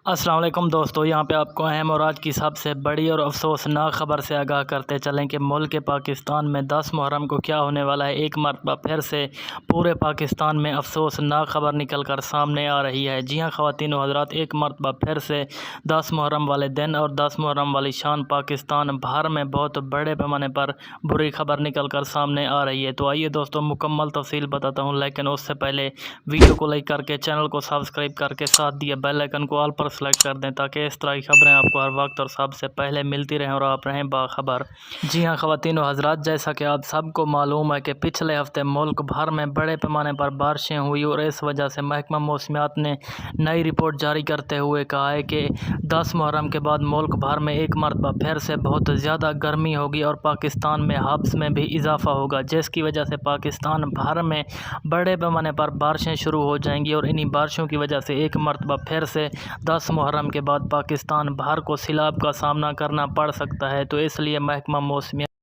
السلام علیکم دوستو، یہاں پہ آپ کو اہم اور آج کی سب سے بڑی اور افسوسناک خبر سے آگاہ کرتے چلیں کہ ملک پاکستان میں 10 محرم کو کیا ہونے والا ہے۔ ایک مرتبہ پھر سے پورے پاکستان میں افسوسناک خبر نکل کر سامنے آ رہی ہے۔ جی ہاں خواتین و حضرات، ایک مرتبہ پھر سے 10 محرم والے دن اور 10 محرم والی شان پاکستان بھر میں بہت بڑے پیمانے پر بری خبر نکل کر سامنے آ رہی ہے۔ تو آئیے دوستو مکمل تفصیل بتاتا ہوں، لیکن اس سے پہلے ویڈیو کو لائک کر کے چینل کو سبسکرائب کر کے ساتھ دیے بیل آئیکن کو آل پر سلیکٹ کر دیں تاکہ اس طرح کی خبریں آپ کو ہر وقت اور سب سے پہلے ملتی رہیں اور آپ رہیں باخبر۔ جی ہاں خواتین و حضرات، جیسا کہ آپ سب کو معلوم ہے کہ پچھلے ہفتے ملک بھر میں بڑے پیمانے پر بارشیں ہوئی اور اس وجہ سے محکمہ موسمیات نے نئی رپورٹ جاری کرتے ہوئے کہا ہے کہ 10 محرم کے بعد ملک بھر میں ایک مرتبہ پھر سے بہت زیادہ گرمی ہوگی اور پاکستان میں حبس میں بھی اضافہ ہوگا، جس کی وجہ سے پاکستان بھر میں بڑے پیمانے پر بارشیں شروع ہو جائیں گی اور انہی بارشوں کی وجہ سے ایک مرتبہ پھر سے 10 محرم کے بعد پاکستان بھر کو سیلاب کا سامنا کرنا پڑ سکتا ہے۔ تو اس لیے محکمہ موسمیات